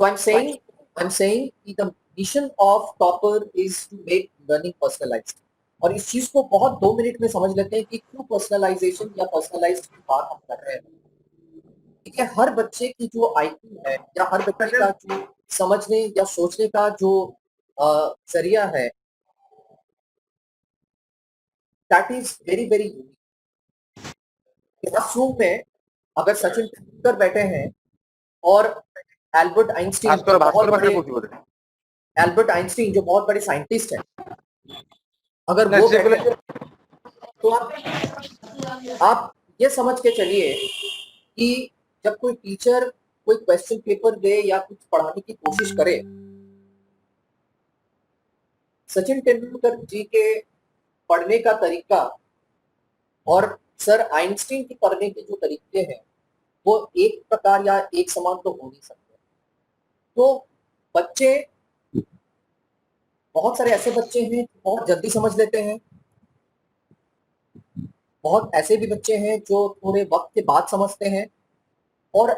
So I'm saying कि the mission of topper is to make learning personalized. और इस चीज को बहुत 2 मिनट में समझ लेते हैं कि क्यों पर्सनलाइजेशन या पर्सनलाइज्ड की बात हम कर रहे हैं। ठीक है, हर बच्चे की जो आईक्यू है या हर बच्चे का जो समझने या सोचने का जो जरिया है, that is very very unique. Classroom में अगर सचिन तेंदुलकर बैठे हैं और एल्बर्ट आइंस्टीन जो बहुत बड़े साइंटिस्ट हैं, अगर वो बैठे हैं, तो आप ये समझ के चलिए कि जब कोई टीचर कोई क्वेश्चन पेपर दे या कुछ पढ़ाने की कोशिश करे, सचिन तेंदुलकर जी के पढ़ने का तरीका और सर आइंस्टीन के पढ़ने के जो तरीके हैं वो एक प्रकार या एक समान तो हो नहीं सकते। तो बच्चे, बहुत सारे ऐसे बच्चे हैं बहुत जल्दी समझ लेते हैं, बहुत ऐसे भी बच्चे हैं जो थोड़े वक्त के बाद समझते हैं, और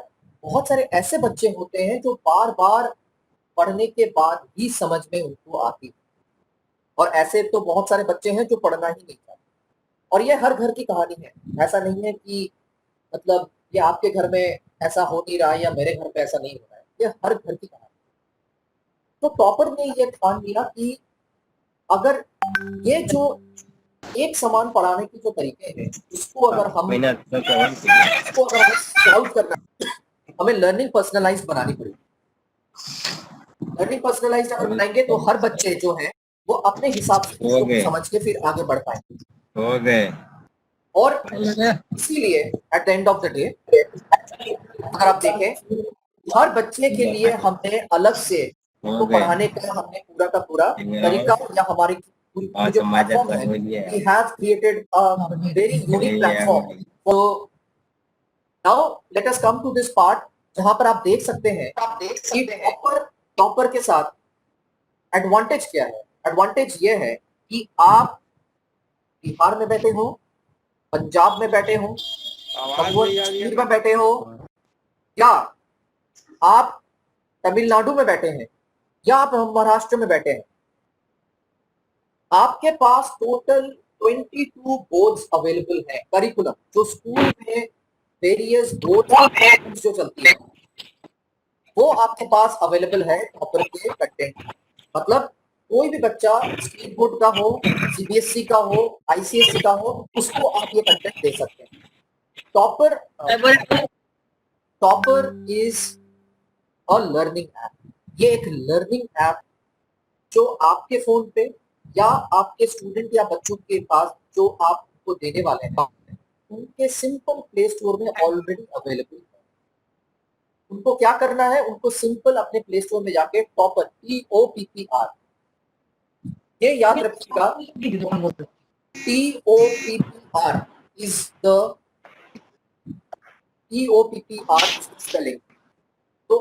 बहुत सारे ऐसे बच्चे होते हैं जो बार बार पढ़ने के बाद भी समझ में उनको आती, और ऐसे तो बहुत सारे बच्चे हैं जो पढ़ना ही नहीं चाहते। और ये हर घर की कहानी है, ऐसा नहीं है कि मतलब ये आपके घर में ऐसा हो नहीं रहा है या मेरे घर पे ऐसा नहीं हो रहा है, ये हर घर की कहानी। तो टॉपर ने ये ठान लिया कि अगर ये जो एक समान पढ़ाने के जो तरीके हैं इसको अगर हमें सॉल्व करना, हमें लर्निंग पर्सनलाइज्ड बनानी पड़ेगी। लर्निंग पर्सनलाइज्ड अगर बनाएंगे तो हर बच्चे जो है वो अपने हिसाब से उसको समझ के फिर आगे बढ़ पाएंगे। और इसीलिए at the end of the day अगर आप देखें, हर बच्चे के लिए हमने अलग से उनको पढ़ाने का हमने पूरा का पूरा तरीका या हमारी जो प्लेटफॉर्म है, we have created a very unique platform. तो now let us come to this part जहां पर आप देख सकते हैं कि टॉपर के साथ एडवांटेज क्या है। एडवांटेज ये है कि आप बिहार में बैठे हो, पंजाब में बैठे हो, कश्मीर में बैठे हो, या आप तमिलनाडु में बैठे हैं, या आप महाराष्ट्र में बैठे हैं, आपके पास टोटल 22 बोर्ड्स अवेलेबल है। करिकुलम जो स्कूल में वेरियस बोर्ड्स जो चलती है वो आपके पास अवेलेबल है टॉपर के कंटेंट। मतलब कोई भी बच्चा स्टेट बोर्ड का हो, सीबीएसई का हो, आईसीएसई का हो, उसको आप ये कंटेंट दे सकते हैं। Topper is a learning app. ये एक लर्निंग ऐप जो आपके फोन पे या आपके स्टूडेंट या बच्चों के पास जो आपको देने वाले हैं उनके सिंपल प्ले स्टोर में ऑलरेडी अवेलेबल है। उनको क्या करना है, उनको सिंपल अपने प्ले स्टोर में जाके टॉपर TOPPR, ये याद रखिएगा, TOPPR is the TOPPR spelling. तो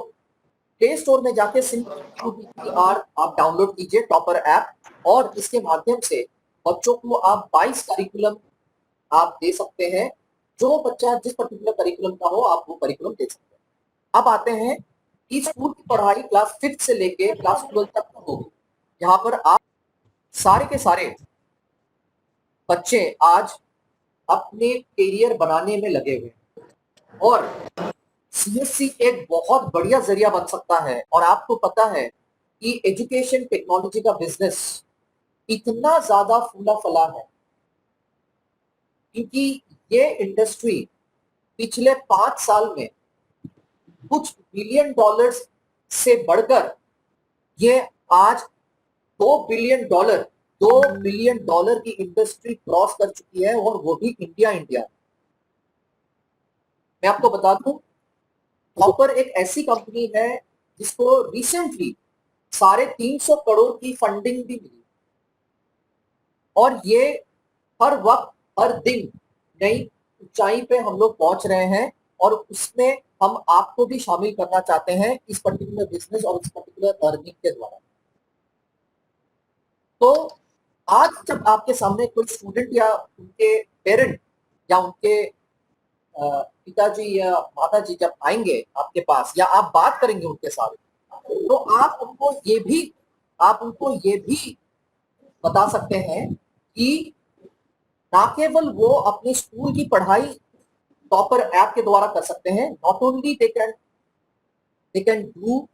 प्ले स्टोर में जाके सिंपल TOPPR आप डाउनलोड कीजिए टॉपर ऐप, और इसके माध्यम से बच्चों को आप 22 करिकुलम आप दे सकते हैं। जो बच्चा जिस पर्टिकुलर करिकुलम का हो आप वो करिकुलम दे सकते हैं। अब आते हैं कि स्कूल की पढ़ाई क्लास 5th से लेके क्लास 12 तक होगी, यहाँ पर आप सारे के सारे बच्चे आज अपने करियर बनाने में लगे हुए हैं, और सीएससी एक बहुत बढ़िया जरिया बन सकता है। और आपको पता है कि एजुकेशन टेक्नोलॉजी का बिजनेस इतना ज्यादा फूला फला है क्योंकि ये इंडस्ट्री पिछले 5 साल में कुछ बिलियन डॉलर्स से बढ़कर ये आज 2 बिलियन डॉलर की इंडस्ट्री क्रॉस कर चुकी है, और वो भी इंडिया। मैं आपको बता दूं, टॉपर एक ऐसी कंपनी है जिसको रिसेंटली 350 करोड़ की फंडिंग भी मिली, और ये हर वक्त हर दिन नई ऊंचाई पे हम लोग पहुंच रहे हैं, और उसमें हम आपको भी शामिल करना चाहते हैं इस पर्टिकुलर बिजनेस और इस पर्टिकुलर अर्निंग के द्वारा। तो आज जब आपके सामने कोई स्टूडेंट या उनके पेरेंट या उनके पिताजी या माताजी जब आएंगे आपके पास या आप बात करेंगे उनके साथ, तो आप उनको ये भी बता सकते हैं कि ना केवल वो अपनी स्कूल की पढ़ाई टॉपर ऐप के द्वारा कर सकते हैं, not only they can do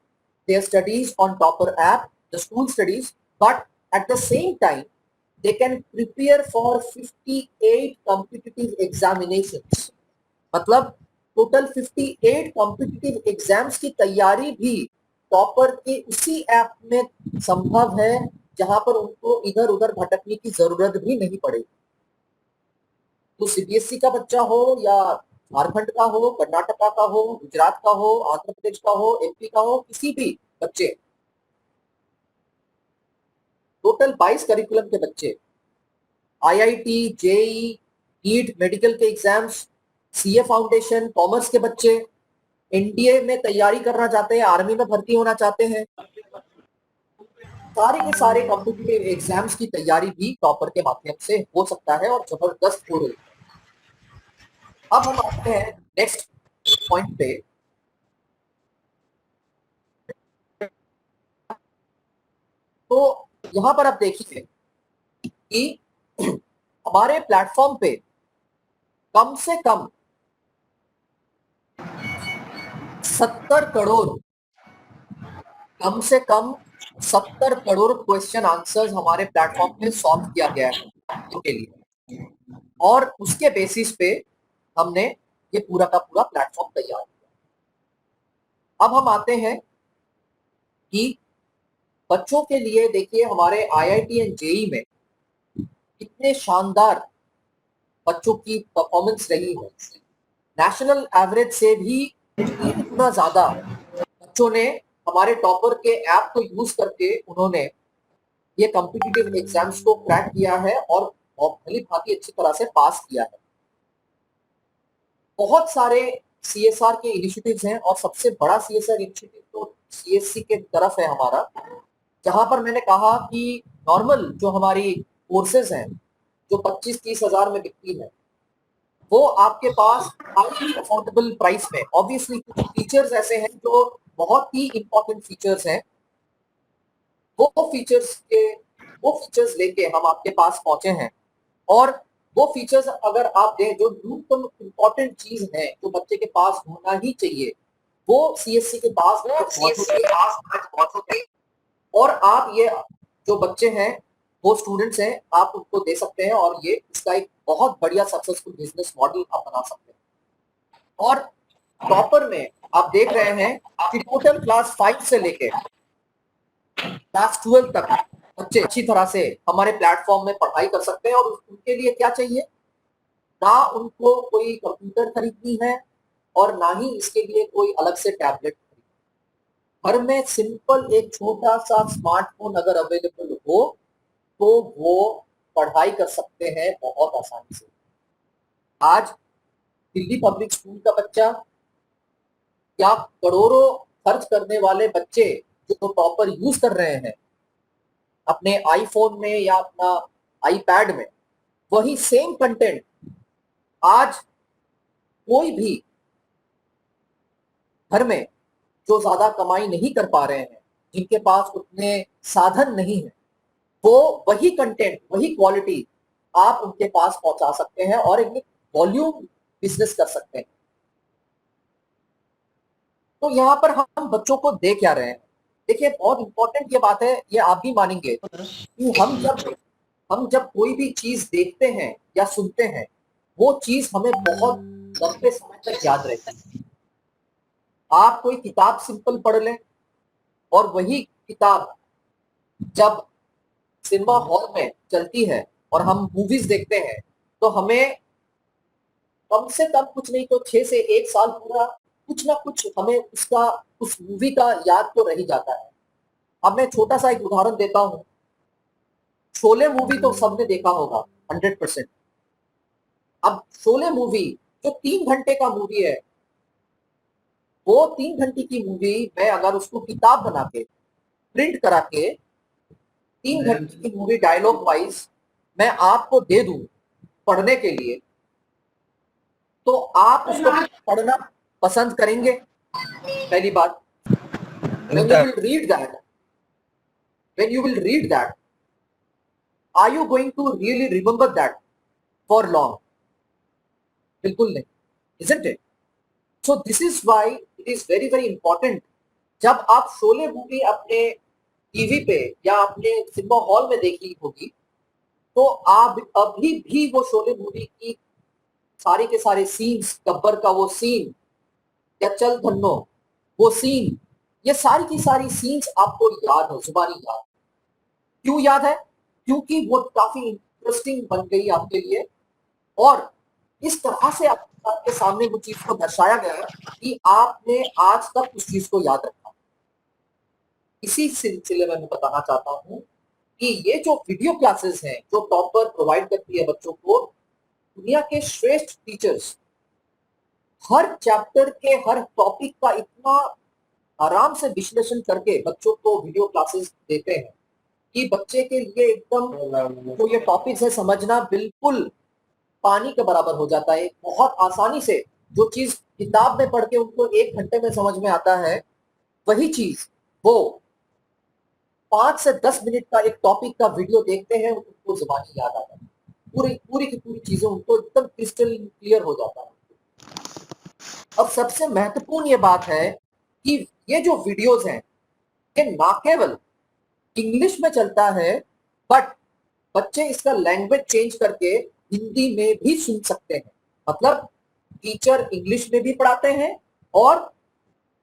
their studies on topper app, the school studies, but at the same time they can prepare for 58 competitive examinations. मतलब टोटल 58 कॉम्पिटिटिव एग्जाम्स की तैयारी भी टॉपर के उसी ऐप में संभव है, जहां पर उनको इधर उधर भटकने की जरूरत भी नहीं पड़ेगी। तो सीबीएसई का बच्चा हो या झारखंड का हो, कर्नाटका का हो, गुजरात का हो, आंध्र प्रदेश का हो, एमपी का हो, किसी भी बच्चे, टोटल 22 करिकुलम के बच्चे, आईआईटी, जेई, नीट, मेडिकल के एग्जाम्स, सीए फाउंडेशन, कॉमर्स के बच्चे, एनडीए में तैयारी करना चाहते हैं, आर्मी में भर्ती होना चाहते हैं, सारे के सारे कॉम्पिटिटिव एग्जाम्स की तैयारी भी टॉपर के माध्यम से हो सकता है और जबरदस्त हो रही है। अब हम आते हैं नेक्स्ट पॉइंट पे। तो यहां पर आप देखिए कि हमारे प्लेटफॉर्म पे कम से कम 70 करोड़, कम से कम 70 करोड़ क्वेश्चन आंसर्स हमारे प्लेटफॉर्म पे सॉल्व किया गया है बच्चों के लिए, और उसके बेसिस पे हमने ये पूरा का पूरा प्लेटफॉर्म तैयार किया। अब हम आते हैं कि बच्चों के लिए देखिए हमारे आईआईटी एंड जेई में कितने शानदार बच्चों की परफॉर्मेंस रही है। नेशनल एवरेज से भी 3 गुना ज्यादा बच्चों ने हमारे टॉपर के ऐप को यूज करके उन्होंने ये कॉम्पिटिटिव एग्जाम्स को क्रैक किया है और भली भांति अच्छी तरह से पास किया है। बहुत सारे सीएसआर के इनिशिएटिव्स हैं और सबसे बड़ा सीएसआर इनिशिएटिव तो सीएससी के तरफ है हमारा, जहां पर मैंने कहा कि नॉर्मल जो हमारी कोर्सेज हैं जो 25-30 हजार में बिकती है, वो आपके पास हाईली अफोर्डेबल प्राइस में, ऑब्वियसली कुछ फीचर्स ऐसे हैं जो बहुत ही इंपॉर्टेंट फीचर्स हैं, वो फीचर्स लेके हम आपके पास पहुंचे हैं। और वो फीचर्स अगर आप दें, जो न्यूनतम इंपॉर्टेंट चीज है जो बच्चे के पास होना ही चाहिए, वो सीएससी के पास बहुत होते हैं। और आप ये जो बच्चे हैं, वो स्टूडेंट्स हैं, आप उनको दे सकते हैं और ये इसका एक बहुत बढ़िया सक्सेसफुल बिजनेस मॉडल आप बना सकते हैं। और टॉपर में आप देख रहे हैं कि टोटल क्लास 5 से लेके क्लास 12 तक बच्चे अच्छी तरह से हमारे प्लेटफॉर्म में पढ़ाई कर सकते हैं। और उनके लिए क्या चाहिए, ना उनको कोई कंप्यूटर खरीदनी है और ना ही इसके लिए कोई अलग से टैबलेट। घर में सिंपल एक छोटा सा स्मार्टफोन अगर अवेलेबल हो तो वो पढ़ाई कर सकते हैं बहुत आसानी से। आज दिल्ली पब्लिक स्कूल का बच्चा या करोड़ों खर्च करने वाले बच्चे जो टॉपर यूज कर रहे हैं अपने आईफोन में या अपना आईपैड में, वही सेम कंटेंट आज कोई भी घर में जो ज्यादा कमाई नहीं कर पा रहे हैं, जिनके पास उतने साधन नहीं है, वो वही कंटेंट, वही क्वालिटी आप उनके पास पहुंचा सकते हैं और एक वॉल्यूम बिजनेस कर सकते हैं। तो यहाँ पर हम बच्चों को दे क्या रहे हैं, देखिए बहुत इंपॉर्टेंट ये बात है, ये आप भी मानेंगे कि हम जब कोई भी चीज देखते हैं या सुनते हैं, वो चीज हमें बहुत लंबे समय तक याद रहती है। आप कोई किताब सिंपल पढ़ लें और वही किताब जब सिनेमा हॉल में चलती है और हम मूवीज देखते हैं, तो हमें कम से कम कुछ नहीं तो 6 से 1 साल पूरा कुछ ना कुछ हमें उस मूवी का याद तो रह ही जाता है। अब मैं छोटा सा एक उदाहरण देता हूँ। शोले मूवी तो सबने देखा होगा 100%। अब शोले मूवी जो 3 घंटे का मूवी है, वो 3 घंटे की मूवी मैं अगर उसको किताब बना के प्रिंट करा के 3 घंटे की मूवी डायलॉग वाइज मैं आपको दे दूं पढ़ने के लिए, तो आप उसको पढ़ना पसंद करेंगे? पहली बात। when you will read that, when you will read that, are you going to really remember that for long? बिल्कुल नहीं, isn't it? So this is why it is very very important. जब आप शोले मूवी अपने TV पे या अपने cinema hall में देखी होगी, तो आप अभी भी वो शोले मूवी की सारे के सारे सीन्स, गब्बर का वो सीन या चल धन्नो वो सीन, ये सारी की सारी सीन्स आपको याद है, जुबानी याद। क्यों याद है? क्योंकि वो काफी इंटरेस्टिंग बन गई आपके लिए और इस तरह से आपके सामने वो चीज को दर्शाया गया कि आपने आज तक उस चीज को याद रखा। इसी सिलसिले में मैं बताना चाहता हूं कि ये जो वीडियो क्लासेस हैं जो टॉपर प्रोवाइड करती है बच्चों को, दुनिया के श्रेष्ठ टीचर्स हर चैप्टर के हर टॉपिक का इतना आराम से विश्लेषण करके बच्चों को वीडियो क्लासेस देते हैं कि बच्चे के लिए एकदम जो ये टॉपिक्स है समझना बिल्कुल पानी के बराबर हो जाता है। बहुत आसानी से जो चीज किताब में पढ़ के उनको 1 घंटे में समझ में आता है, वही चीज वो 5 से 10 मिनट का एक टॉपिक का वीडियो देखते हैं, उनको जुबानी याद आता है। पूरी की पूरी चीजें उनको एकदम क्रिस्टल क्लियर हो जाता है। अब सबसे महत्वपूर्ण ये बात है कि ये जो वीडियोस हैं ये ना केवल इंग्लिश में चलता है, बट बच्चे इसका लैंग्वेज चेंज करके हिंदी में भी सुन सकते हैं। मतलब टीचर इंग्लिश में भी पढ़ाते हैं और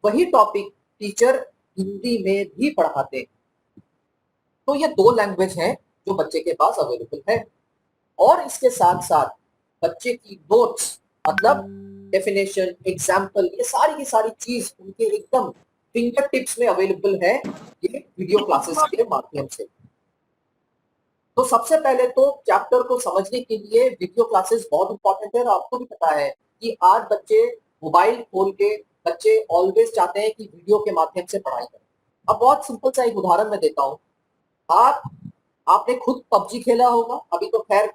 वही टॉपिक टीचर हिंदी में भी पढ़ाते हैं। तो ये 2 लैंग्वेज हैं जो बच्चे के पास अवेलेबल है और इसके साथ साथ बच्चे की नोट्स, मतलब डेफिनेशन, एग्जाम्पल, ये सारी की सारी चीज उनके एकदम फिंगर टिप्स में अवेलेबल है ये वीडियो क्लासेस के माध्यम से। तो सबसे पहले तो चैप्टर को समझने के लिए वीडियो क्लासेस बहुत इंपॉर्टेंट है और आपको भी पता है कि आज बच्चे मोबाइल खोल के बच्चे ऑलवेज चाहते हैं कि वीडियो के माध्यम से पढ़ाई करें। अब बहुत सिंपल सा एक उदाहरण मैं देता हूँ। आपने खुद पबजी खेला होगा, अभी तो खैर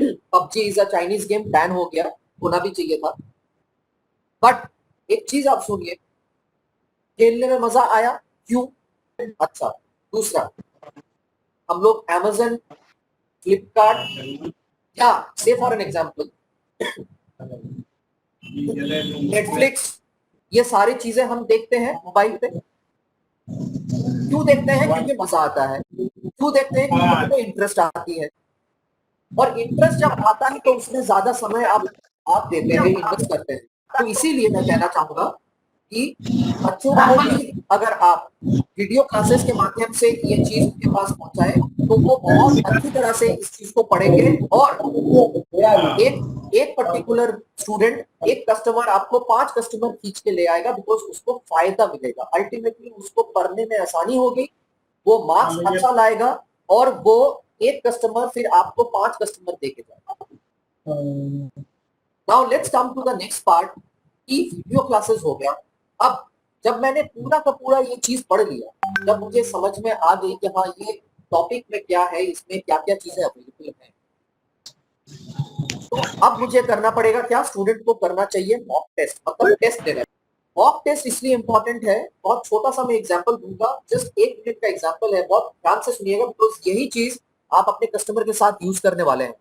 PUBG is a Chinese game, ban हो गया, होना भी चाहिए था, बट एक चीज आप सुनिए, खेलने में मजा आया, क्यों? अच्छा, दूसरा, हम लोग Amazon, फ्लिपकार्ट या से फॉर एन एग्जाम्पल नेटफ्लिक्स, ये सारी चीजें हम देखते हैं मोबाइल पे। क्यों देखते हैं? क्योंकि मजा आता है। क्यों देखते हैं? क्योंकि हमें इंटरेस्ट आती है और इंटरेस्ट जब आता है तो उसमें ज्यादा समय आप देते हैं, इन्वेस्ट करते हैं। तो इसीलिए मैं कहना चाहूंगा कि बच्चों को भी अगर आप वीडियो क्लासेस के माध्यम से ये चीज उनके पास पहुंचाए तो वो बहुत अच्छी तरह से इस चीज को पढ़ेंगे और एक पर्टिकुलर स्टूडेंट, एक कस्टमर आपको 5 कस्टमर खींच के ले आएगा, बिकॉज उसको फायदा मिलेगा। अल्टीमेटली उसको पढ़ने में आसानी होगी, वो मार्क्स अच्छा लाएगा और वो एक कस्टमर फिर आपको 5 कस्टमर देके जाएगा। Now let's come to the next part कि वीडियो क्लासेस हो गया। अब जब मैंने पूरा का पूरा ये चीज पढ़ लिया, जब मुझे समझ में आ गई कि हाँ ये टॉपिक में क्या है, इसमें क्या क्या चीजें अवेलेबल हैं, तो अब मुझे करना पड़ेगा क्या? स्टूडेंट को करना चाहिए मॉक टेस्ट, मतलब टेस्ट देना। मॉक टेस्ट इसलिए इंपॉर्टेंट है, बहुत छोटा सा मैं एग्जांपल दूंगा, जस्ट 1 मिनट का एग्जांपल है, बहुत ध्यान से सुनिएगा, बिकॉज यही चीज आप अपने कस्टमर के साथ यूज करने वाले हैं।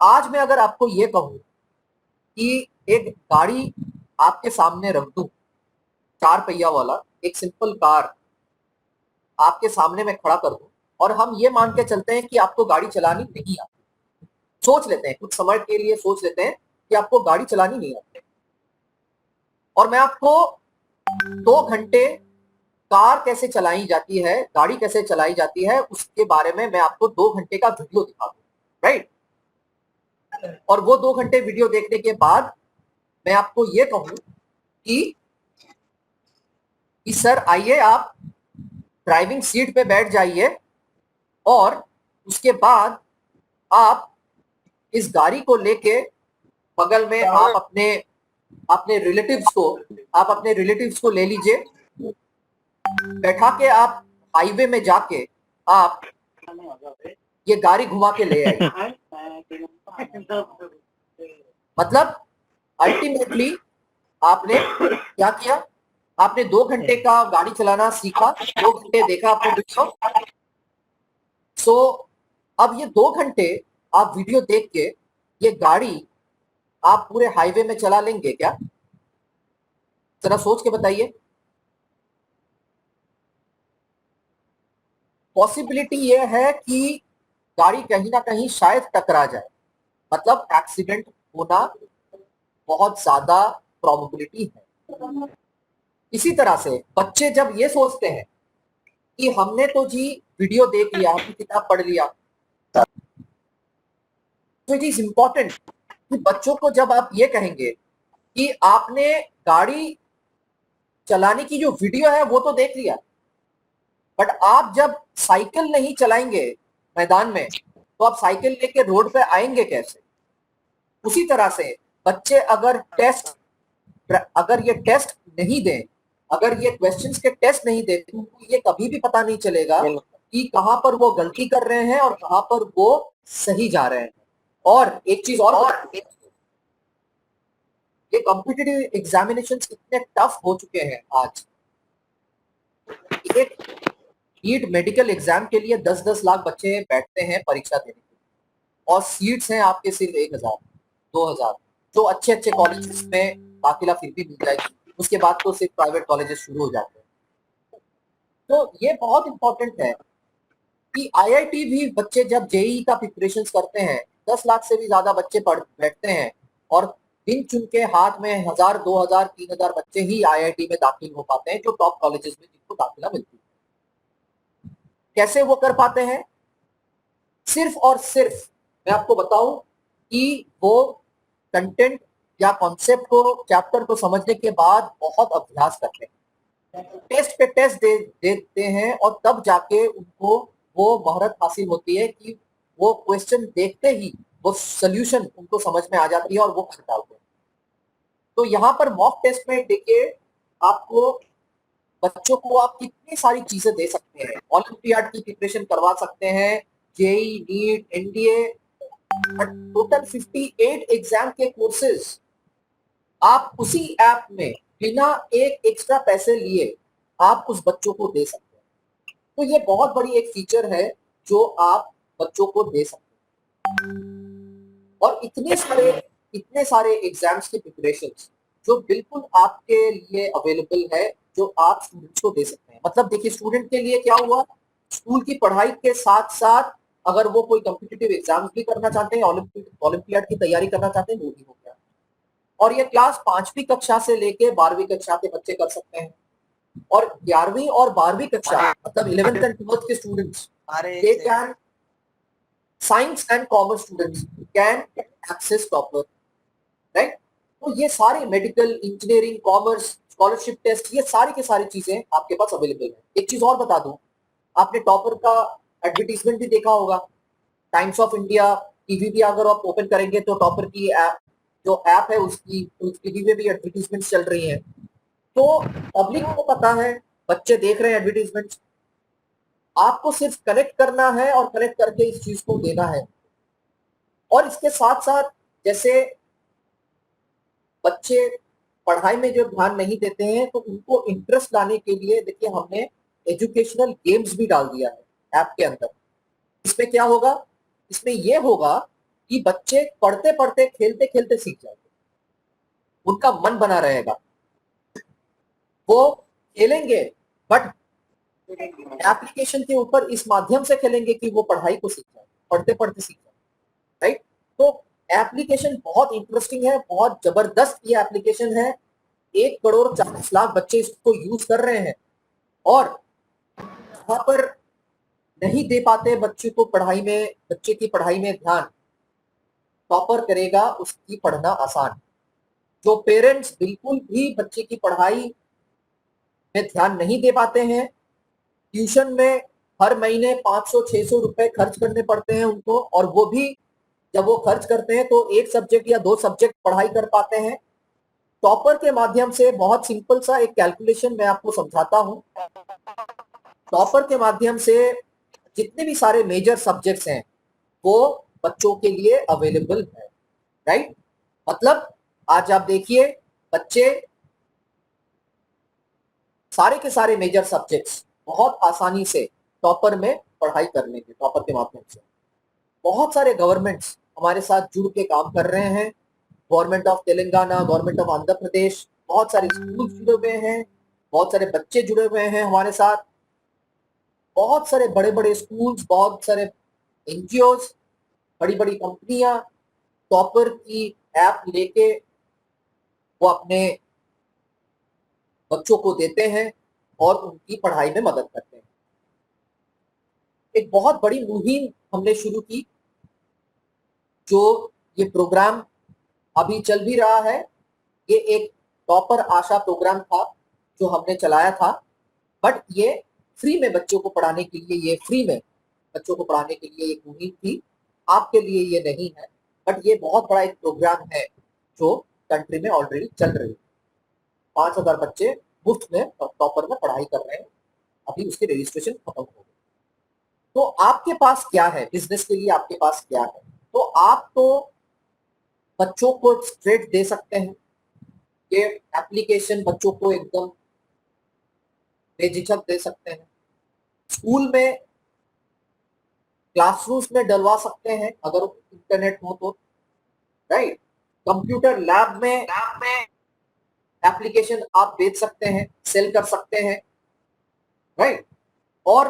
आज मैं अगर आपको ये कहूं कि एक गाड़ी आपके सामने रख दूं, 4 पहिया वाला एक सिंपल कार आपके सामने में खड़ा कर दूं और हम ये मान के चलते हैं कि आपको गाड़ी चलानी नहीं आती, सोच लेते हैं, कुछ समय के लिए सोच लेते हैं कि आपको गाड़ी चलानी नहीं आती, और मैं आपको 2 घंटे कार कैसे चलाई जाती है, गाड़ी कैसे चलाई जाती है, उसके बारे में मैं आपको 2 घंटे का वीडियो दिखा दूं, राइट? और वो 2 घंटे वीडियो देखने के बाद मैं आपको ये कहूं कि सर आइए आप ड्राइविंग सीट पे बैठ जाइए और उसके बाद आप इस गाड़ी को लेके बगल में आप अपने रिलेटिव्स को ले लीजिए, बैठा के आप हाईवे में जाके आप ये गाड़ी घुमा के ले आइए। मतलब अल्टीमेटली आपने क्या किया? आपने 2 घंटे का गाड़ी चलाना सीखा, 2 घंटे देखा आपने वीडियो। सो अब ये 2 घंटे आप वीडियो देख के ये गाड़ी आप पूरे हाईवे में चला लेंगे क्या? जरा सोच के बताइए। पॉसिबिलिटी ये है कि गाड़ी कहीं ना कहीं शायद टकरा जाए, मतलब एक्सीडेंट होना बहुत ज्यादा प्रोबेबिलिटी है। इसी तरह से बच्चे जब ये सोचते हैं कि हमने तो जी वीडियो देख लिया, हमने किताब पढ़ लिया, तो इट इज इंपॉर्टेंट कि बच्चों को जब आप ये कहेंगे कि आपने गाड़ी चलाने की जो वीडियो है वो तो देख लिया, बट आप जब साइकिल नहीं चलाएंगे मैदान में तो आप साइकिल लेके रोड पे आएंगे कैसे? उसी तरह से बच्चे अगर ये टेस्ट नहीं दें, अगर ये क्वेश्चंस के टेस्ट नहीं दें, तो उनको ये कभी भी पता नहीं चलेगा कि कहां पर वो गलती कर रहे हैं और कहां पर वो सही जा रहे हैं। और एक चीज और, ये कॉम्पिटिटिव एग्जामिनेशंस इतने टफ हो चुके हैं आज। एक नीट मेडिकल एग्जाम के लिए 10-10 लाख बच्चे बैठते हैं परीक्षा देने के लिए, और सीट्स हैं आपके सिर्फ 1000 2000। जो अच्छे अच्छे कॉलेजेस में दाखिला फिर भी मिल जाएगी, उसके बाद तो सिर्फ प्राइवेट कॉलेजेस शुरू हो जाते हैं। तो ये बहुत इंपॉर्टेंट है कि आईआईटी भी बच्चे जब जेईई का प्रिपरेशन करते हैं, 10 लाख से भी ज्यादा बच्चे पढ़ बैठते हैं, और दिन चुन के हाथ में 1000 2000 3000 बच्चे ही आईआईटी में दाखिल हो पाते हैं, जो टॉप कॉलेजेस में जिनको दाखिला मिलती है। कैसे वो कर पाते हैं? सिर्फ और सिर्फ मैं आपको बताऊं कि वो कंटेंट या कॉन्सेप्ट को, चैप्टर को समझने के बाद बहुत अभ्यास करते हैं, टेस्ट पे टेस्ट देते हैं, और तब जाके उनको वो महारत हासिल होती है कि वो क्वेश्चन देखते ही वो सोल्यूशन उनको समझ में आ जाती है और वो कर डालते हैं। तो यहाँ पर मॉक टेस्ट में देखिए, आपको बच्चों को आप कितनी सारी चीजें दे सकते हैं। ओलंपियाड की प्रिपरेशन करवा सकते हैं, JEE, NEET, NDA, total 58 exam के कोर्सेज आप उसी ऐप में बिना एक एक्स्ट्रा पैसे लिए आप उस बच्चों को दे सकते हैं। तो ये बहुत बड़ी एक फीचर है जो आप बच्चों को दे सकते हैं। और इतने सारे एग्जाम्स की प्रिपरेशन जो बिल्कुल आपके लिए अवेलेबल है, जो आप स्टूडेंट्स को दे सकते हैं। मतलब देखिए, स्टूडेंट के लिए क्या हुआ, स्कूल की पढ़ाई के साथ साथ अगर वो कोई कॉम्पिटिटिव एग्जाम्स भी करना चाहते हैं, ओलंपियाड की तैयारी करना चाहते हैं, वो भी हो गया। और ये क्लास 5वीं कक्षा से लेके 12वीं कक्षा के बच्चे कर सकते हैं। और 11वीं और 12वीं कक्षा, मतलब 11th एंड 12th के students, they can, science and commerce students can access topper, right? तो ये सारे medical, engineering, commerce, scholarship test, ये सारी की सारी चीजें आपके पास अवेलेबल है। एक चीज और बता दूं, आपने टॉपर का एडवर्टीजमेंट भी देखा होगा, टाइम्स ऑफ इंडिया टीवी भी अगर आप ओपन करेंगे तो टॉपर की ऐप, जो ऐप है उसकी टीवी में भी एडवर्टीजमेंट चल रही है। तो पब्लिक को पता है, बच्चे देख रहे हैं एडवर्टीजमेंट, आपको सिर्फ कनेक्ट करना है और कनेक्ट करके इस चीज को देना है। और इसके साथ साथ जैसे बच्चे पढ़ाई में जो ध्यान नहीं देते हैं, तो उनको इंटरेस्ट लाने के लिए देखिए हमने एजुकेशनल गेम्स भी डाल दिया है ऐप के अंदर। इसमें क्या होगा? इसमें यह होगा कि बच्चे पढ़ते पढ़ते, खेलते खेलते सीख जाएंगे, उनका मन बना रहेगा, वो खेलेंगे बट एप्लीकेशन के ऊपर इस माध्यम से खेलेंगे कि वो पढ़ाई को सीख जाए, पढ़ते पढ़ते सीख जाए, राइट? तो एप्लीकेशन बहुत इंटरेस्टिंग है, बहुत जबरदस्त ये एप्लीकेशन है। 1,40,00,000 बच्चे इसको यूज कर रहे हैं। और वहां पर नहीं दे पाते बच्चे को पढ़ाई में, बच्चे की पढ़ाई में ध्यान, टॉपर करेगा उसकी पढ़ना आसान। जो पेरेंट्स बिल्कुल भी बच्चे की पढ़ाई में ध्यान नहीं दे पाते हैं, ट्यूशन में हर महीने 500-600 रुपए खर्च करने पड़ते हैं उनको, और वो भी जब वो खर्च करते हैं तो एक सब्जेक्ट या 2 सब्जेक्ट पढ़ाई कर पाते हैं। टॉपर के माध्यम से बहुत सिंपल सा एक कैलकुलेशन मैं आपको समझाता हूं। टॉपर के माध्यम से जितने भी सारे मेजर सब्जेक्ट्स हैं वो बच्चों के लिए अवेलेबल है, राइट? मतलब आज आप देखिए, बच्चे सारे के सारे मेजर सब्जेक्ट्स बहुत आसानी से टॉपर में पढ़ाई कर लेंगे, टॉपर के माध्यम से। बहुत सारे गवर्नमेंट्स हमारे साथ जुड़ के काम कर रहे हैं, government of Telangana, government of Andhra Pradesh, बहुत सारे स्कूल जुड़े हुए हैं, बहुत सारे बच्चे जुड़े हुए हैं हमारे साथ, बहुत सारे बड़े बड़े स्कूल्स, बहुत सारे एनजीओज, बड़ी बड़ी कंपनियां टॉपर की ऐप लेके वो अपने बच्चों को देते हैं और उनकी पढ़ाई में मदद करते हैं। एक बहुत बड़ी मुहिम हमने शुरू की, जो ये प्रोग्राम अभी चल भी रहा है। ये एक टॉपर आशा प्रोग्राम था जो हमने चलाया था, बट ये फ्री में बच्चों को पढ़ाने के लिए, ये फ्री में बच्चों को पढ़ाने के लिए एक मुहिम थी। आपके लिए ये नहीं है, बट ये बहुत बड़ा एक प्रोग्राम है जो कंट्री में ऑलरेडी चल रही है। 5,000 बच्चे मुफ्त में टॉपर में पढ़ाई कर रहे हैं, अभी उसके रजिस्ट्रेशन खत्म हो गए। तो आपके पास क्या है, बिजनेस के लिए आपके पास क्या है? तो आप तो बच्चों को स्ट्रेट दे सकते हैं, ये एप्लीकेशन बच्चों को एकदम बेझिझक दे सकते हैं। स्कूल में, क्लासरूम्स में डलवा सकते हैं अगर इंटरनेट हो तो, राइट। कंप्यूटर लैब में एप्लीकेशन आप बेच सकते हैं, सेल कर सकते हैं, राइट। और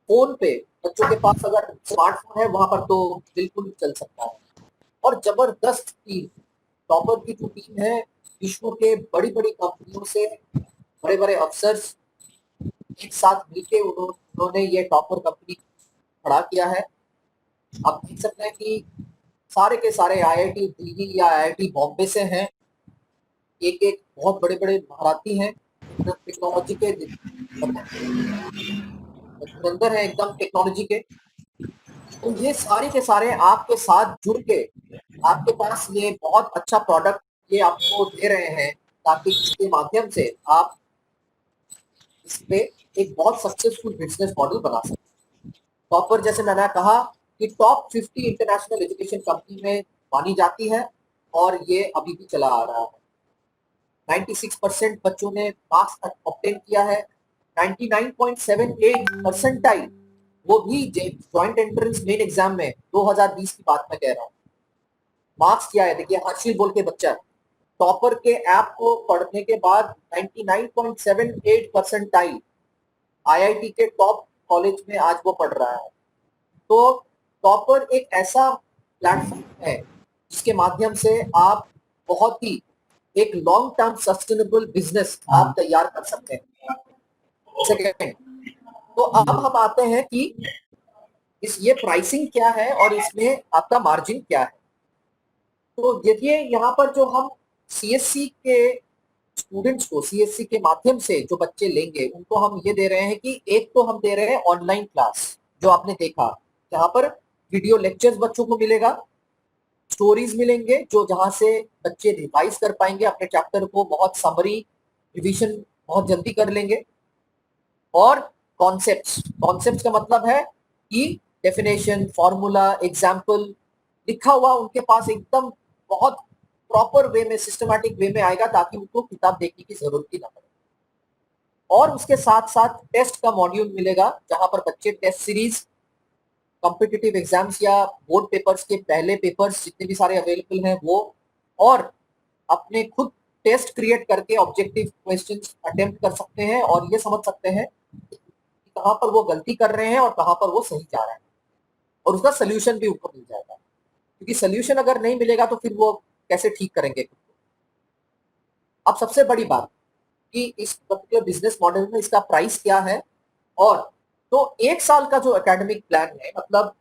फोन पे बच्चों के पास अगर स्मार्टफोन है वहां पर तो बिल्कुल चल सकता है। और जबरदस्त टीम, टॉपर की जो टीम है, विश्व के बड़ी बड़ी कंपनियों से बड़े बड़े अफसर्स एक साथ मिलके उन्होंने ये टॉपर कंपनी खड़ा किया है। आप देख सकते हैं कि सारे के सारे आईआईटी दिल्ली या आईआईटी बॉम्बे से हैं, एक एक बहुत बड़े बड़े महारथी हैं टेक्नोलॉजी के, धुरंधर है एकदम टेक्नोलॉजी के। तो ये सारे के सारे आपके साथ जुड़ के आपके पास ये बहुत अच्छा प्रोडक्ट ये आपको दे रहे हैं, ताकि इसके माध्यम से आप इस पे एक बहुत सक्सेसफुल बिजनेस मॉडल बना सकें। टॉपर, जैसे मैंने कहा कि टॉप 50 इंटरनेशनल एजुकेशन कंपनी में मानी जाती है और ये अभी भी चला आ रहा है। 96% बच्चों ने मार्क्स ऑब्टेन किया है, 99.78 परसेंटाइल, वो भी जॉइंट एंट्रेंस मेन एग्जाम में 2020 की बात मैं कह रहा हूँ। मार्क्स क्या है देखिए, हर्षिल बोल के बच्चा टॉपर के ऐप को पढ़ने के बाद 99.78 परसेंटाइल आईआईटी के टॉप कॉलेज में आज वो पढ़ रहा है। तो टॉपर एक ऐसा प्लेटफॉर्म है जिसके माध्यम से आप बहुत ही एक लॉन्ग टर्म सस्टेनेबल बिजनेस आप तैयार कर सकते हैं। सेकेंड, तो अब हम आते हैं कि ये प्राइसिंग क्या है और इसमें आपका मार्जिन क्या है। तो देखिए यहाँ पर जो हम सीएससी के स्टूडेंट्स को, सीएससी के माध्यम से जो बच्चे लेंगे उनको हम ये दे रहे हैं कि एक तो हम दे रहे हैं ऑनलाइन क्लास, जो आपने देखा, जहां पर वीडियो लेक्चर्स बच्चों को मिलेगा, स्टोरीज मिलेंगे जो जहां से बच्चे रिवाइज कर पाएंगे अपने चैप्टर को, बहुत समरी रिवीजन बहुत जल्दी कर लेंगे। और कॉन्सेप्ट्स का मतलब है कि डेफिनेशन, फॉर्मूला, एग्जाम्पल लिखा हुआ उनके पास एकदम बहुत प्रॉपर वे में, सिस्टमैटिक वे में आएगा, ताकि उनको किताब देखने की जरूरत ही ना पड़े। और उसके साथ साथ टेस्ट का मॉड्यूल मिलेगा, जहां पर बच्चे टेस्ट सीरीज, कॉम्पिटिटिव एग्जाम्स या बोर्ड पेपर्स के पहले पेपर्स जितने भी सारे अवेलेबल हैं वो, और अपने खुद टेस्ट क्रिएट करके ऑब्जेक्टिव क्वेश्चंस अटेम्प्ट कर सकते हैं और ये समझ सकते हैं कि कहां पर वो गलती कर रहे हैं और कहां पर वो सही जा रहे हैं, और उसका सोल्यूशन भी उनको मिल जाएगा। क्योंकि सोल्यूशन अगर नहीं मिलेगा तो फिर वो कैसे ठीक करेंगे खुद को। अब सबसे बड़ी बात कि इस पर्टिकुलर बिजनेस मॉडल में इसका प्राइस क्या है। और तो 1 साल का जो एकेडमिक प्लान है, मतलब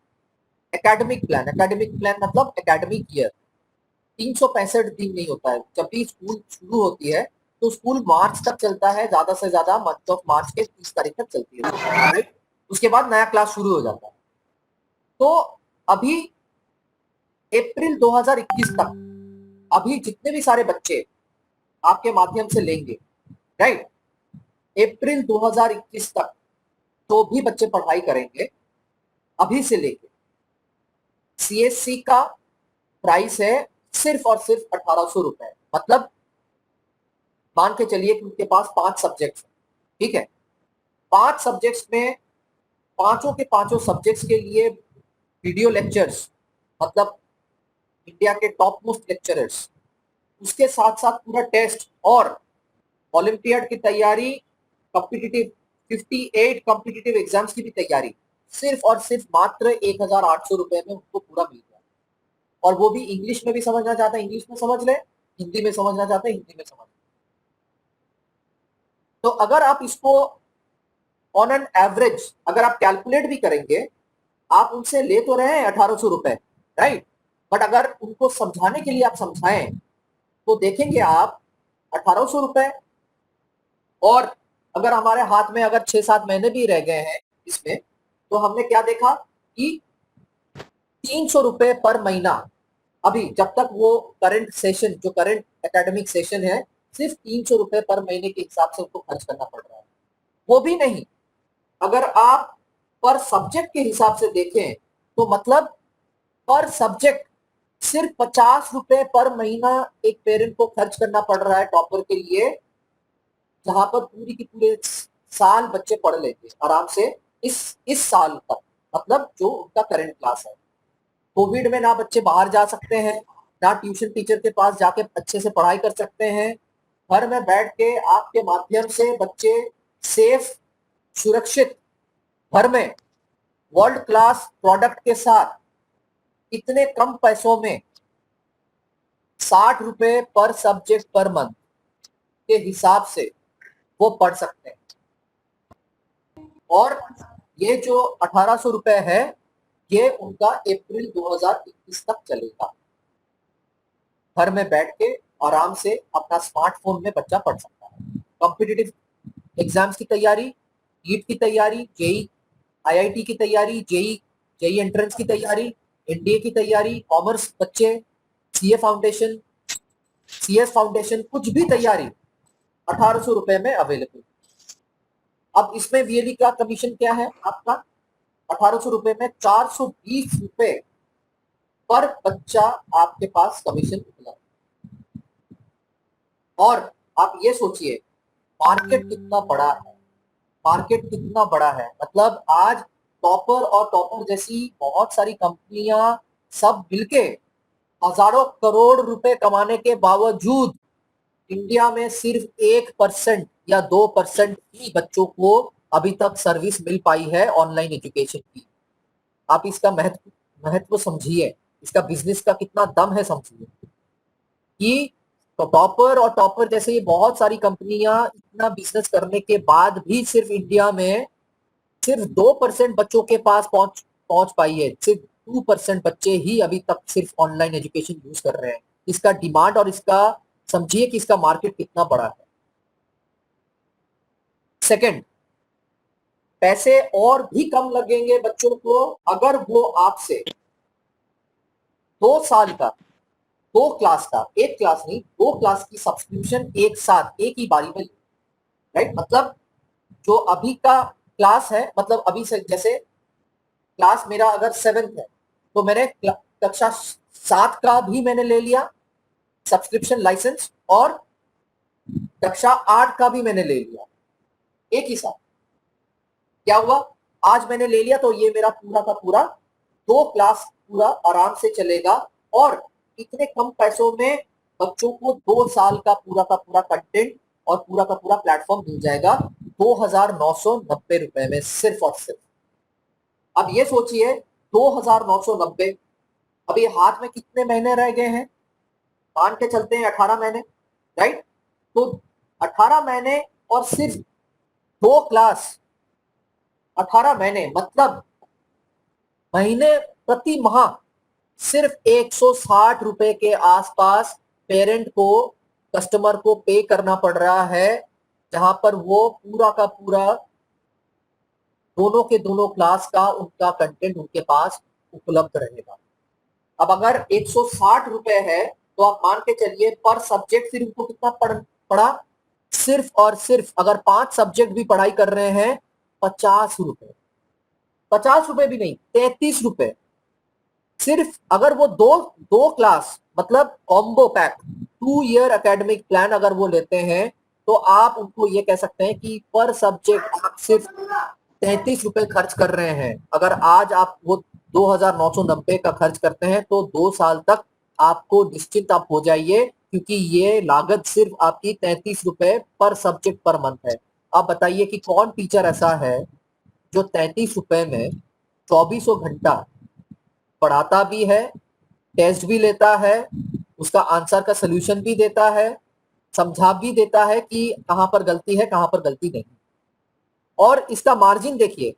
एकेडमिक प्लान मतलब एकेडमिक ईयर 365 दिन नहीं होता है। जब भी स्कूल शुरू होती है तो स्कूल मार्च तक चलता है, ज्यादा से ज्यादा मंथ ऑफ मार्च के 30 तारीख तक चलती है, राइट। उसके बाद नया क्लास शुरू हो जाता है। तो अभी अप्रैल 2021 तक अभी जितने भी सारे बच्चे आपके माध्यम से लेंगे, राइट, अप्रैल 2021 तक तो भी बच्चे पढ़ाई करेंगे, अभी से लेके सीएससी का प्राइस है सिर्फ और सिर्फ 1800 रुपए। मतलब मान के चलिए कि उनके पास 5 सब्जेक्ट, ठीक है। 5 सब्जेक्ट्स में पांचों के पांचों सब्जेक्ट्स के लिए वीडियो लेक्चर्स, मतलब इंडिया के टॉप मोस्ट लेक्चरर्स, उसके साथ साथ पूरा टेस्ट और ओलंपियाड की तैयारी, कॉम्पिटिटिव 58 कॉम्पिटिटिव एग्जाम्स की भी तैयारी, सिर्फ और सिर्फ मात्र 1,800 रुपए में उनको पूरा मिल गया। और वो भी इंग्लिश में भी समझना चाहता है इंग्लिश में समझ ले, हिंदी में समझना चाहता है हिंदी में समझ ले। तो अगर आप इसको ऑन एन एवरेज अगर आप कैलकुलेट भी करेंगे, आप उनसे ले तो रहे हैं 1,800 रुपए, राइट, बट अगर उनको समझाने के लिए आप समझाएं तो देखेंगे आप 1,800 रुपए, और अगर हमारे हाथ में अगर 6-7 महीने भी रह गए हैं इसमें, तो हमने क्या देखा कि 300 रुपए पर महीना, अभी जब तक वो करंट सेशन, जो करंट एकेडमिक सेशन है, सिर्फ 300 रुपए पर महीने के हिसाब से उनको खर्च करना पड़ रहा है। वो भी नहीं, अगर आप पर सब्जेक्ट के हिसाब से देखें तो मतलब पर सब्जेक्ट सिर्फ 50 रुपए पर महीना एक पेरेंट को खर्च करना पड़ रहा है टॉपर के लिए, जहां पर पूरी की पूरे साल बच्चे पढ़ लेते हैं आराम से इस साल तक, मतलब जो उनका करंट क्लास है। कोविड में ना बच्चे बाहर जा सकते हैं, ना ट्यूशन टीचर के पास जाके अच्छे से पढ़ाई कर सकते हैं, घर में बैठ के आपके माध्यम से बच्चे सेफ, सुरक्षित, घर में वर्ल्ड क्लास प्रोडक्ट के साथ इतने कम पैसों में 60 रुपए पर सब्जेक्ट पर मंथ के हिसाब से वो पढ़ सकते हैं। और ये जो 1,800 रुपए है, ये उनका अप्रैल 2021 तक चलेगा। घर में बैठ के आराम से अपना स्मार्टफोन में बच्चा पढ़ सकता है। कॉम्पिटिटिव एग्जाम्स की तैयारी, नीट की तैयारी, जेई आईआईटी की तैयारी, जेई एंट्रेंस की तैयारी, एनडीए की तैयारी, कॉमर्स बच्चे, सीए फाउंडेशन, सीएस फाउंडेशन, कुछ भी तैयारी 1,800 रुपए में अवेलेबल। अब इसमें वीएलई का कमीशन क्या है आपका? 1,800 रुपए में 420 रुपए पर बच्चा आपके पास कमीशन उपलब्ध। और आप ये सोचिए मार्केट कितना बड़ा है, मार्केट कितना बड़ा है, मतलब आज टॉपर और टॉपर जैसी बहुत सारी कंपनियां सब मिलके हजारों करोड़ रुपए कमाने के बावजूद इंडिया में सिर्फ 1% या 2% ही बच्चों को अभी तक सर्विस मिल पाई है ऑनलाइन एजुकेशन की। आप इसका महत्व समझिए, इसका बिजनेस का कितना दम है समझिए कि तो टॉपर और टॉपर जैसे बहुत सारी कंपनियां इतना बिजनेस करने के बाद भी सिर्फ इंडिया में सिर्फ 2% बच्चों के पास पहुंच पाई है। सिर्फ 2% बच्चे ही अभी तक सिर्फ ऑनलाइन एजुकेशन यूज कर रहे हैं। इसका डिमांड और इसका समझिए कि इसका मार्केट कितना बड़ा है। सेकंड, पैसे और भी कम लगेंगे बच्चों को अगर वो आपसे 2 साल का, 2 क्लास का, एक क्लास नहीं 2 क्लास की सब्सक्रिप्शन एक साथ एक ही बारी में, राइट। मतलब जो अभी का क्लास है, मतलब अभी से जैसे क्लास मेरा अगर 7th है तो मैंने कक्षा 7 का भी मैंने ले लिया सब्सक्रिप्शन लाइसेंस, और कक्षा 8 का भी मैंने ले लिया एक ही साथ। क्या हुआ, आज मैंने ले लिया तो ये मेरा पूरा का पूरा 2 क्लास पूरा आराम से चलेगा, और इतने कम पैसों में बच्चों को 2 साल का पूरा कंटेंट और पूरा का पूरा प्लेटफॉर्म मिल जाएगा 2,990 रुपए में, सिर्फ और सिर्फ। अब ये सोचिए 2,990, अभी हाथ में कितने महीने रह गए हैं? मान के चलते हैं 18 महीने, राइट। तो 18 महीने और सिर्फ 2 क्लास, 18 महीने मतलब महीने प्रति माह सिर्फ 160 रुपए के आसपास पेरेंट को, कस्टमर को पे करना पड़ रहा है, जहां पर वो पूरा का पूरा दोनों के दोनों क्लास का उनका कंटेंट उनके पास उपलब्ध रहेगा। अब अगर 160 रुपए है तो आप मान के चलिए पर सब्जेक्ट फिर उनको कितना पड़ा, सिर्फ और सिर्फ अगर 5 सब्जेक्ट भी पढ़ाई कर रहे हैं 50 रुपए, 50 रुपए भी नहीं 33 रुपए सिर्फ। अगर वो दो क्लास मतलब combo pack 2 year academic plan अगर वो लेते हैं तो आप उनको ये कह सकते हैं कि पर सब्जेक्ट आप सिर्फ 33 रुपए खर्च कर रहे हैं। अगर आज आप वो 2,990 का खर्च करते हैं तो 2 साल तक आपको निश्चिंत आप हो जाइए, क्योंकि ये लागत सिर्फ आपकी 33 रुपए पर सब्जेक्ट पर मंथ है। आप बताइए कि कौन टीचर ऐसा है जो 33 रुपए में 2400 घंटा पढ़ाता भी है, टेस्ट भी लेता है, उसका आंसर का सोल्यूशन भी देता है, समझा भी देता है कि कहां पर गलती है, कहां पर गलती नहीं। और इसका मार्जिन देखिए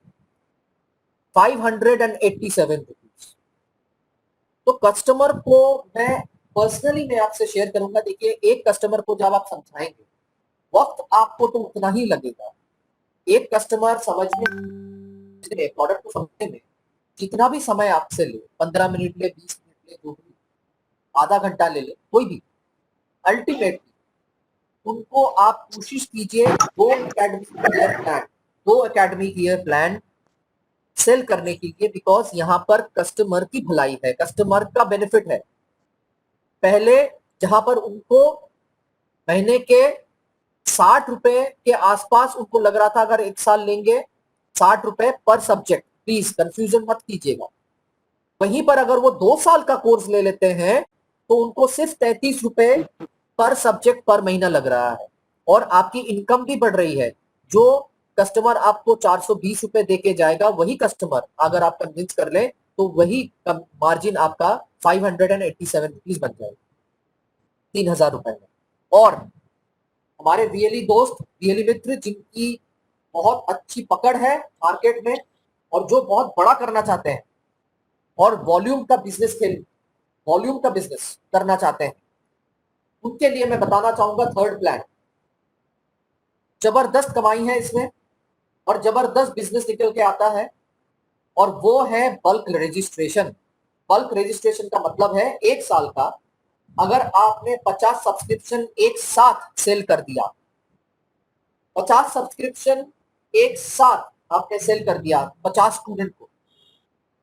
587 रुपीज। तो कस्टमर को मैं आपसे शेयर करूंगा। देखिए, एक कस्टमर को जब आप समझाएंगे, वक्त आपको तो उतना ही लगेगा। एक कस्टमर समझने में, प्रोडक्ट को समझने में जितना भी समय आपसे ले, 15 मिनट ले, 20 मिनट ले, जो भी, आधा घंटा ले ले, कोई भी, अल्टीमेटली उनको आप कोशिश कीजिए 2 एकेडमिक ईयर प्लान सेल करने के लिए, बिकॉज यहां पर कस्टमर की भलाई है, कस्टमर का बेनिफिट है। पहले जहां पर उनको महीने के 60 रुपए के आसपास उनको लग रहा था, अगर 1 साल लेंगे 60 रुपए पर सब्जेक्ट, प्लीज कंफ्यूजन मत कीजिएगा। वहीं पर अगर वो 2 साल का कोर्स ले लेते हैं तो उनको सिर्फ 33 रुपए पर सब्जेक्ट पर महीना लग रहा है, और आपकी इनकम भी बढ़ रही है। जो कस्टमर आपको 420 रुपए देके जाएगा, वही कस्टमर अगर आप कन्विंस कर ले तो वही मार्जिन आपका 587 रुपीज बन जाएगा, 3,000 रुपए में। और हमारे वीएलई दोस्त, वीएलई मित्र जिनकी बहुत अच्छी पकड़ है मार्केट में और जो बहुत बड़ा करना चाहते हैं और वॉल्यूम का बिजनेस करना चाहते हैं, उनके लिए मैं बताना चाहूंगा थर्ड प्लान। जबरदस्त कमाई है इसमें और जबरदस्त बिजनेस निकल के आता है, और वो है बल्क रजिस्ट्रेशन। बल्क रजिस्ट्रेशन का मतलब है 1 साल का, अगर आपने 50 सब्सक्रिप्शन एक साथ सेल कर दिया, 50 सब्सक्रिप्शन एक साथ आपने सेल कर दिया 50 स्टूडेंट को,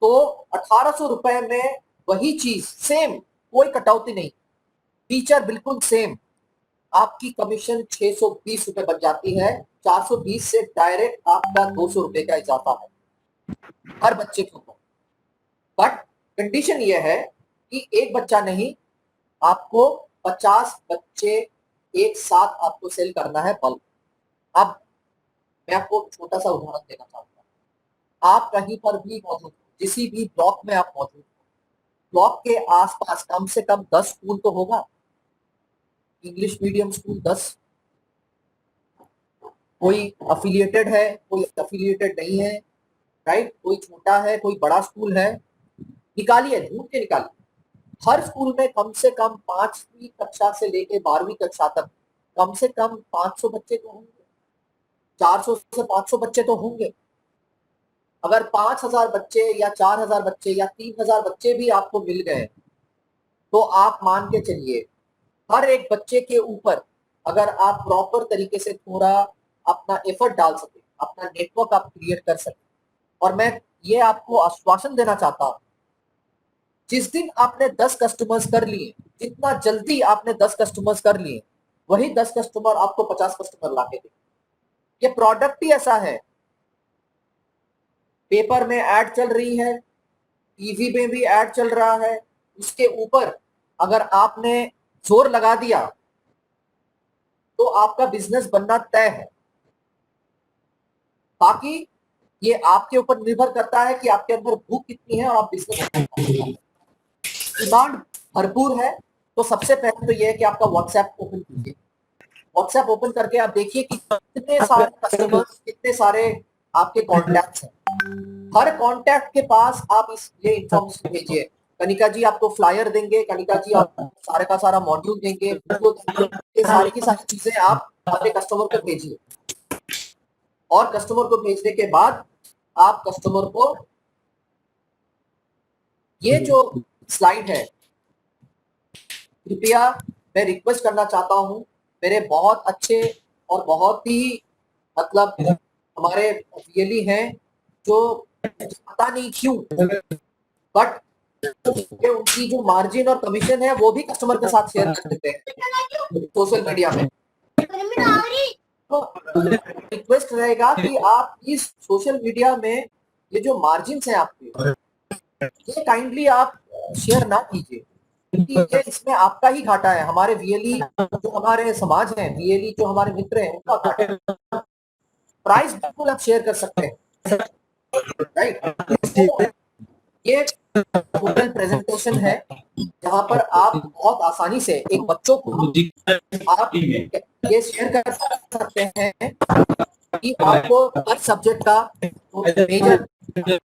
तो 1800 रुपए में वही चीज सेम, कोई कटौती नहीं, फीचर बिल्कुल सेम, आपकी कमीशन 620 रुपए बन जाती है। 420 से डायरेक्ट आपका 200 रुपए का इजाफा है हर बच्चे के ऊपर। बट कंडीशन यह है कि एक बच्चा नहीं, आपको 50 बच्चे एक साथ आपको सेल करना है बल्क। अब मैं आपको छोटा सा उदाहरण देना चाहूंगा। आप कहीं पर भी मौजूद हो, किसी भी ब्लॉक में आप मौजूद हो, ब्लॉक के आसपास कम से कम 10 स्कूल तो होगा, इंग्लिश मीडियम स्कूल 10, कोई अफिलिएटेड है, कोई अफिलिएटेड नहीं है, राइट, कोई छोटा है, कोई बड़ा स्कूल है, निकालिए, ढूंढ के निकालिए। हर स्कूल में कम से कम 5वीं कक्षा से लेके 12वीं कक्षा तक कम से कम 500 बच्चे तो होंगे, 400 से 500 बच्चे तो होंगे। अगर 5,000 बच्चे या 4,000 बच्चे या 3,000 बच्चे भी आपको मिल गए, तो आप मान के चलिए हर एक बच्चे के ऊपर अगर आप प्रॉपर तरीके से थोड़ा अपना एफर्ट डाल सके, अपना नेटवर्क आप क्रिएट कर सके, और मैं ये आपको आश्वासन देना चाहता हूं, जिस दिन आपने 10 कस्टमर्स कर लिए, जितना जल्दी आपने 10 कस्टमर्स कर लिए, वही 10 कस्टमर आपको 50 कस्टमर लाके देंगे। ये प्रोडक्ट ही ऐसा है। पेपर में ऐड चल रही है, टीवी में भी ऐड चल रहा है, उसके ऊपर अगर आपने जोर लगा दिया तो आपका बिजनेस बनना तय है। बाकी ये आपके ऊपर निर्भर करता है कि आपके अंदर भूख कितनी है और आप बिजनेस डिमांड भरपूर है। तो सबसे पहले तो ये है कि आपका व्हाट्सएप ओपन कीजिए। व्हाट्सएप ओपन करके आप देखिए कि कितने सारे कस्टमर्स, कितने सारे आपके कॉन्टैक्ट्स हैं। हर कॉन्टैक्ट के पास आप ये इंफॉर्मेशन भेजिए। कनिका जी आपको फ्लायर देंगे, कनिका जी आपको सारे का सारा मॉड्यूल देंगे, ये सारी की सारी चीजें आप अपने कस्टमर को भेजिए। और कस्टमर को भेजने के बाद आप कस्टमर को ये जो स्लाइड है, कृपया मैं रिक्वेस्ट करना चाहता हूं, मेरे बहुत अच्छे और बहुत ही मतलब हमारे वीएलई हैं जो पता नहीं क्यों, बट उनकी जो मार्जिन और कमीशन है वो भी कस्टमर के साथ शेयर कर देते हैं सोशल मीडिया में। रिक्वेस्ट रहेगा कि आप इस सोशल मीडिया में ये जो मार्जिन है आपके, ये काइंडली आप शेयर ना कीजिए, क्योंकि ये इसमें आपका ही घाटा है। हमारे वीएलई जो हमारे समाज है, वीएलई जो हमारे मित्र हैं, उनका घाटा है। प्राइस बिल्कुल आप शेयर कर सकते हैं, राइट। ये होटल प्रेजेंटेशन है जहां पर आप बहुत आसानी से एक बच्चों को आप ये शेयर कर सकते हैं कि आपको हर सब्जेक्ट का मेजर